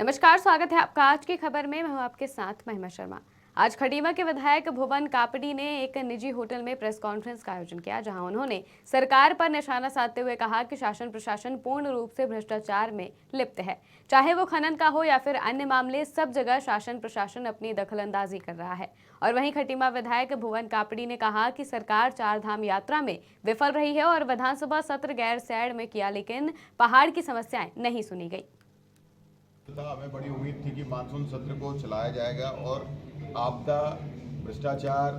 नमस्कार, स्वागत है आपका आज की खबर में। मैं हूं आपके साथ महिमा शर्मा। आज खटीमा के विधायक भुवन कापड़ी ने एक निजी होटल में प्रेस कॉन्फ्रेंस का आयोजन किया, जहां उन्होंने सरकार पर निशाना साधते हुए कहा कि शासन प्रशासन पूर्ण रूप से भ्रष्टाचार में लिप्त है। चाहे वो खनन का हो या फिर अन्य मामले, सब जगह शासन प्रशासन अपनी दखलंदाजी कर रहा है। और वहीं खटीमा विधायक भुवन कापड़ी ने कहा कि सरकार चार धाम यात्रा में विफल रही है और विधानसभा सत्र गैर सैड में किया, लेकिन पहाड़ की समस्याएं नहीं सुनी गई। हमें बड़ी उम्मीद थी कि मानसून सत्र को चलाया जाएगा और आपदा, भ्रष्टाचार,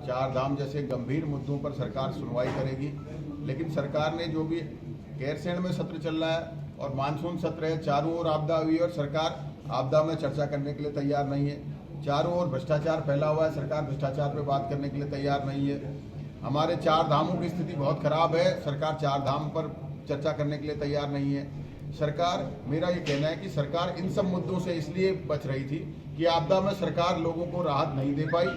चार धाम जैसे गंभीर मुद्दों पर सरकार सुनवाई करेगी। लेकिन सरकार ने जो भी गैरसैंण में सत्र चल रहा है और मानसून सत्र है, चारों ओर आपदा हुई और सरकार आपदा में चर्चा करने के लिए तैयार नहीं है। चारों ओर भ्रष्टाचार फैला हुआ है, सरकार भ्रष्टाचार पर बात करने के लिए तैयार नहीं है। हमारे चार धामों की स्थिति बहुत खराब है, सरकार चार धाम पर चर्चा करने के लिए तैयार नहीं है। सरकार, मेरा ये कहना है कि सरकार इन सब मुद्दों से इसलिए बच रही थी कि आपदा में सरकार लोगों को राहत नहीं दे पाई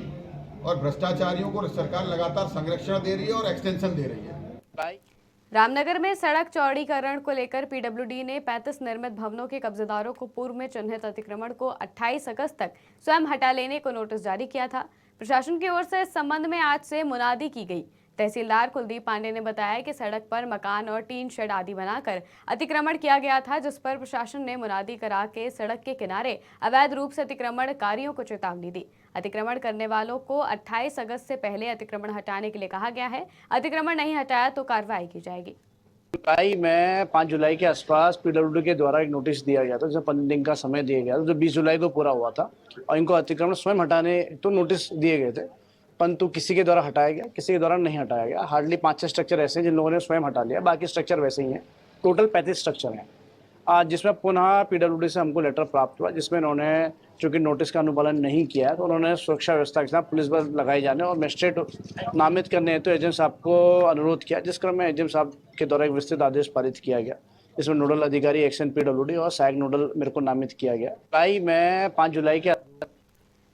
और भ्रष्टाचारियों को सरकार लगातार संरक्षण दे रही है और एक्सटेंशन दे रही है। रामनगर में सड़क चौड़ीकरण को लेकर पीडब्ल्यूडी ने 35 निर्मित भवनों के कब्जेदारों को पूर्व में चिन्हित अतिक्रमण को 28 अगस्त तक स्वयं हटा लेने को नोटिस जारी किया था। प्रशासन की ओर से इस संबंध में आज से मुनादी की गई। तहसीलदार कुलदीप पांडे ने बताया कि सड़क पर मकान और टीन शेड आदि बनाकर अतिक्रमण किया गया था, जिस पर प्रशासन ने मुनादी करा के सड़क के किनारे अवैध रूप से अतिक्रमणकारियों को चेतावनी दी। अतिक्रमण करने वालों को 28 अगस्त से पहले अतिक्रमण हटाने के लिए कहा गया है। अतिक्रमण नहीं हटाया तो कार्रवाई की जाएगी। जुलाई में 5 जुलाई के आसपास पीडब्ल्यूडी के द्वारा एक नोटिस दिया गया था, जिसमें 15 दिन का समय दिया गया था, जो 20 जुलाई को पूरा हुआ था। और इनको अतिक्रमण स्वयं हटाने तो नोटिस दिए गए थे, परंतु किसी के द्वारा हटाया गया, किसी के द्वारा नहीं हटाया गया। हार्डली 5-6 स्ट्रक्चर ऐसे हैं जिन लोगों ने स्वयं हटा लिया, बाकी स्ट्रक्चर वैसे ही हैं। टोटल 35 स्ट्रक्चर हैं। आज जिसमें पुनः पीडब्ल्यूडी से हमको लेटर प्राप्त हुआ, जिसमें उन्होंने चूंकि नोटिस का अनुपालन नहीं किया है, तो उन्होंने सुरक्षा व्यवस्था के साथ पुलिस बल लगाए जाने और मजिस्ट्रेट नामित करने हेतु एजेंट साहब को अनुरोध किया, जिस क्रम में एजेंट साहब के द्वारा एक विस्तृत आदेश पारित किया गया। इसमें नोडल अधिकारी एक्शन पीडब्ल्यूडी और सहायक नोडल मेरे को नामित किया गया। जुलाई में 5 जुलाई के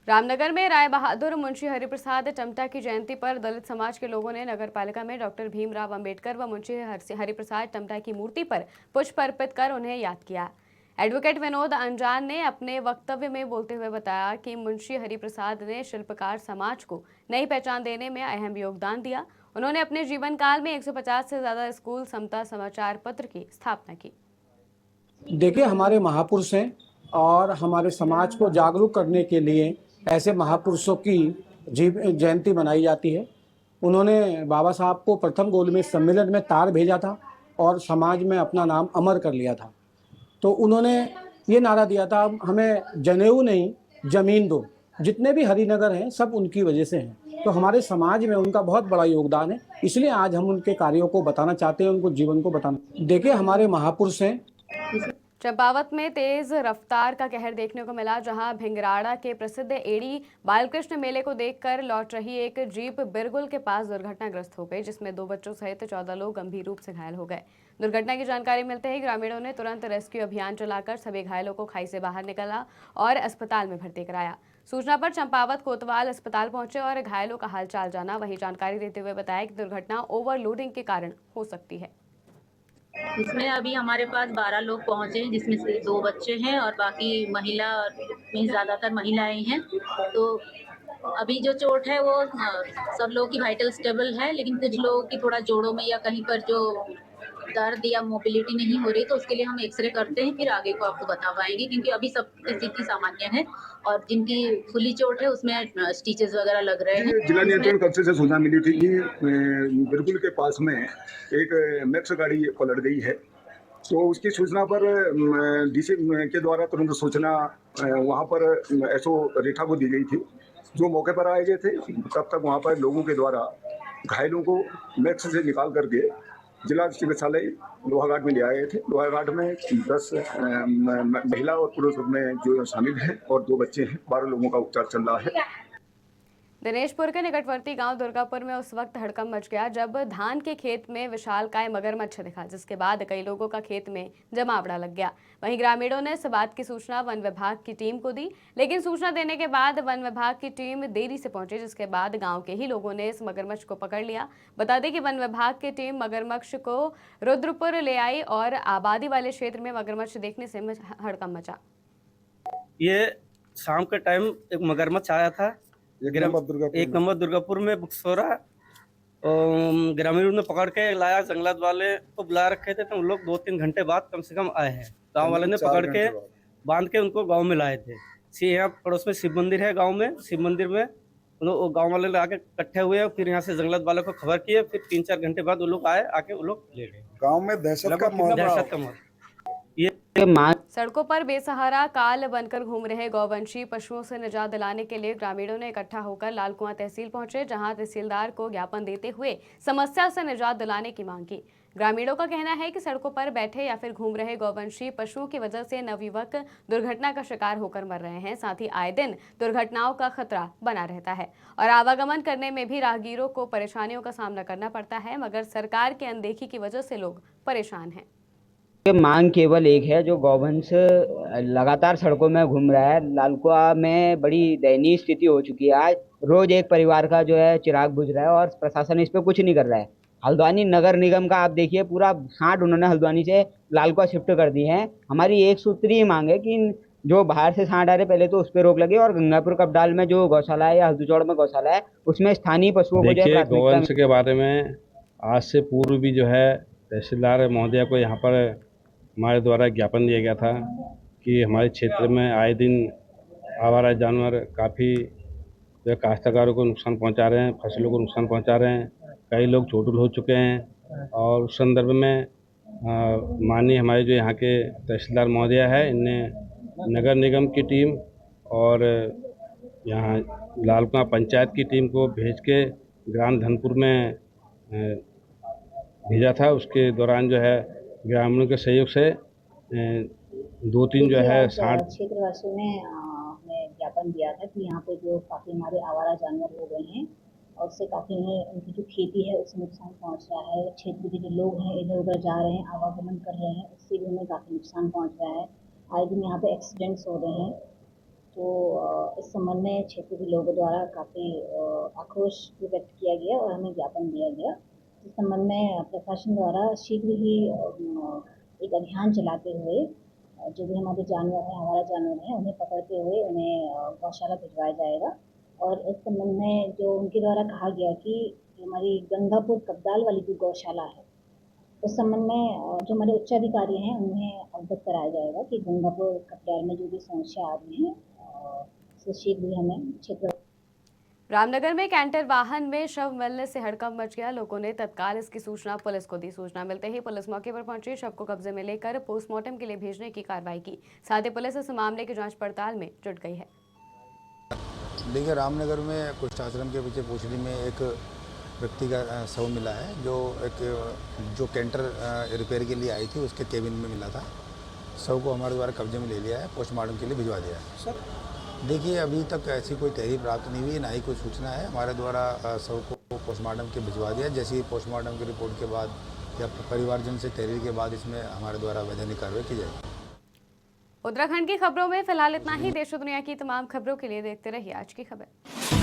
रामनगर में राय बहादुर मुंशी हरिप्रसाद टमटा की जयंती पर दलित समाज के लोगों ने नगर पालिका में डॉक्टर भीमराव अंबेडकर व मुंशी हरिप्रसाद टमटा की मूर्ति पर पुष्प अर्पित कर उन्हें याद किया। एडवोकेट विनोद अंजान ने अपने वक्तव्य में बोलते हुए बताया कि मुंशी हरिप्रसाद ने शिल्पकार समाज को नई पहचान देने में अहम योगदान दिया। उन्होंने अपने जीवन काल में 150 से ज्यादा स्कूल, समता समाचार पत्र की स्थापना की। देखिए, हमारे महापुरुष हैं और हमारे समाज को जागरूक करने के लिए ऐसे महापुरुषों की जयंती मनाई जाती है। उन्होंने बाबा साहब को प्रथम गोलमेज सम्मेलन में तार भेजा था और समाज में अपना नाम अमर कर लिया था। तो उन्होंने ये नारा दिया था, हमें जनेऊ नहीं जमीन दो। जितने भी हरिनगर हैं सब उनकी वजह से हैं। तो हमारे समाज में उनका बहुत बड़ा योगदान है, इसलिए आज हम उनके कार्यों को बताना चाहते हैं, उनको जीवन को बताना। देखिए, हमारे महापुरुष हैं। चंपावत में तेज रफ्तार का कहर देखने को मिला, जहां भिंगराड़ा के प्रसिद्ध एड़ी बालकृष्ण मेले को देखकर लौट रही एक जीप बिरगुल के पास दुर्घटनाग्रस्त हो गई, जिसमें 2 बच्चों सहित 14 लोग गंभीर रूप से घायल हो गए। दुर्घटना की जानकारी मिलते ही ग्रामीणों ने तुरंत रेस्क्यू अभियान चलाकर सभी घायलों को खाई से बाहर निकाला और अस्पताल में भर्ती कराया। सूचना पर चंपावत कोतवाल अस्पताल पहुंचे और घायलों का हालचाल जाना। वहीं जानकारी देते हुए बताया कि दुर्घटना ओवरलोडिंग के कारण हो सकती है। इसमें अभी हमारे पास 12 लोग पहुंचे हैं, जिसमें से 2 बच्चे हैं और बाकी महिला में ज़्यादातर महिलाएं हैं। तो अभी जो चोट है वो सब लोगों की वाइटल स्टेबल है, लेकिन कुछ लोगों की थोड़ा जोड़ों में या कहीं पर जो दर्द या मोबिलिटी नहीं हो रही, तो उसके लिए हम एक्सरे करते हैं, फिर आगे को आपको बता पाएंगे, क्योंकि अभी सब स्थिति सामान्य है और जिनकी खुली चोट है उसमें स्टिचेस वगैरह लग रहे हैं। जिला नियंत्रण कक्ष से सूचना मिली थी कि बिरकुल के पास में एक मैक्स गाड़ी पलट गई है। तो उसकी सूचना पर डीसी के द्वारा तुरंत सूचना वहां पर एसओ रेखा को दी गई थी, जो मौके पर आए गए थे। तब तक वहां पर लोगों के द्वारा घायलों को मैक्स से निकाल करके जिला चिकित्सालय लोहाघाट में ले आए थे। लोहाघाट में 10 महिला और पुरुष में जो शामिल हैं और 2 बच्चे हैं। 12 लोगों का उपचार चल रहा है। दिनेशपुर के निकटवर्ती गांव दुर्गापुर में उस वक्त हड़कंप मच गया जब धान के खेत में विशालकाय मगरमच्छ दिखा, जिसके बाद कई लोगों का खेत में जमावड़ा लग गया। वहीं ग्रामीणों ने इस बात की सूचना वन विभाग की टीम को दी, लेकिन सूचना देने के बाद वन विभाग की टीम देरी से पहुंची, जिसके बाद गांव के ही लोगों ने इस मगरमच्छ को पकड़ लिया। बता दें कि वन विभाग की टीम मगरमच्छ को रुद्रपुर ले आई और आबादी वाले क्षेत्र में मगरमच्छ देखने से हड़कंप मचा। ये शाम के टाइम एक मगरमच्छ आया था एक नंबर दुर्गापुर में बुकसोरा। ग्रामीणों ने पकड़ के लाया, जंगलात वाले को बुला रखे थे, तो उन लोग 2-3 घंटे बाद कम से कम आए हैं। गांव वाले ने पकड़ के बांध के उनको गांव में लाए थे। यहाँ पड़ोस में शिव मंदिर है, गांव में शिव मंदिर में गांव वाले लोग आके इकट्ठे हुए, फिर यहाँ से जंगलात वालों को खबर किए, फिर 3-4 घंटे बाद वो लोग आए, आके वो लोग ले गए। गांव में दहशत का माहौल। सड़कों पर बेसहारा काल बनकर घूम रहे गौवंशी पशुओं से निजात दिलाने के लिए ग्रामीणों ने इकट्ठा होकर लालकुआं तहसील पहुंचे, जहां तहसीलदार को ज्ञापन देते हुए समस्या से निजात दिलाने की मांग की। ग्रामीणों का कहना है कि सड़कों पर बैठे या फिर घूम रहे गौवंशी पशुओं की वजह से नवयुवक दुर्घटना का शिकार होकर मर रहे हैं। साथ ही आए दिन दुर्घटनाओं का खतरा बना रहता है और आवागमन करने में भी राहगीरों को परेशानियों का सामना करना पड़ता है, मगर सरकार की अनदेखी की वजह से लोग परेशान हैं। मांग केवल एक है, जो गौवंश लगातार सड़कों में घूम रहा है। लालकुआ में बड़ी दयनीय स्थिति हो चुकी है। आज रोज एक परिवार का जो है चिराग बुझ रहा है और प्रशासन इस पे कुछ नहीं कर रहा है। हल्द्वानी नगर निगम का आप देखिए, पूरा सांड उन्होंने हल्द्वानी से लालकुआ शिफ्ट कर दी है। हमारी एक सूत्री मांग है कि जो बाहर से सांड आ रहे, पहले तो उस पर रोक लगे और गंगापुर कपडाल में जो गौशाला है या हल्दूचौड़ में गौशाला है, उसमें स्थानीय पशुओं को जो है गौवंश के बारे में आज से पूर्व भी जो है तहसीलदार महोदया को यहाँ पर हमारे द्वारा ज्ञापन दिया गया था कि हमारे क्षेत्र में आए दिन आवारा जानवर काफ़ी जो काश्तकारों को नुकसान पहुँचा रहे हैं, फसलों को नुकसान पहुँचा रहे हैं। कई लोग चोटिल हो चुके हैं और उस संदर्भ में माननीय हमारे जो यहाँ के तहसीलदार महोदया है, इनने नगर निगम की टीम और यहाँ लालकुआं पंचायत की टीम को भेज के ग्राम धनपुर में भेजा था। उसके दौरान जो है ग्रामीणों के सहयोग से 2-3 जो है क्षेत्रवासियों ने हमें ज्ञापन दिया था कि यहाँ पे जो काफ़ी हमारे आवारा जानवर हो गए हैं और उससे काफ़ी उनकी जो खेती है उसमें नुकसान पहुँच रहा है। क्षेत्र के जो लोग हैं इधर उधर जा रहे हैं, आवागमन कर रहे हैं, उससे भी उन्हें काफ़ी नुकसान पहुँच रहा है। आए दिन यहाँ पे एक्सीडेंट्स हो रहे हैं। तो इस संबंध में क्षेत्र के लोगों द्वारा काफ़ी आक्रोश व्यक्त किया गया और हमें ज्ञापन दिया गया। इस संबंध में प्रशासन द्वारा शीघ्र ही एक अभियान चलाते हुए जो भी हमारे जानवर हैं, हमारा जानवर हैं, उन्हें पकड़ते हुए उन्हें गौशाला भिजवाया जाएगा। और इस संबंध में जो उनके द्वारा कहा गया कि हमारी गंगापुर कपडाल वाली जो गौशाला है, उस संबंध में जो हमारे उच्चाधिकारी हैं उन्हें अवगत कराया जाएगा कि गंगापुर कपडाल में जो भी समस्या आ रही है उससे शीघ्र ही हमें क्षेत्र। रामनगर में कैंटर वाहन में शव मिलने से हड़कंप मच गया। लोगों ने तत्काल इसकी सूचना पुलिस को दी। सूचना मिलते ही पुलिस मौके पर पहुंची, शव को कब्जे में लेकर पोस्टमार्टम के लिए भेजने की कार्रवाई की। साथ ही पुलिस इस मामले की जांच पड़ताल में जुट गई है। देखिए, रामनगर में कुछ आश्रम के पीछे पूछड़ी में एक व्यक्ति का शव मिला है, जो कैंटर रिपेयर के लिए आई थी, उसके केबिन में मिला था। शव को हमारे द्वारा कब्जे में ले लिया है, पोस्टमार्टम के लिए भिजवा दिया है। सर देखिए, अभी तक ऐसी कोई तहरीर प्राप्त नहीं हुई, ना ही कोई सूचना है। हमारे द्वारा शव को पोस्टमार्टम के भिजवा दिया। जैसे ही पोस्टमार्टम की रिपोर्ट के बाद या परिवारजन से तहरीर के बाद इसमें हमारे द्वारा वैधानिक कार्रवाई की जाएगी। उत्तराखंड की खबरों में फिलहाल इतना ही। देश और दुनिया की तमाम खबरों के लिए देखते रहिए आज की खबर।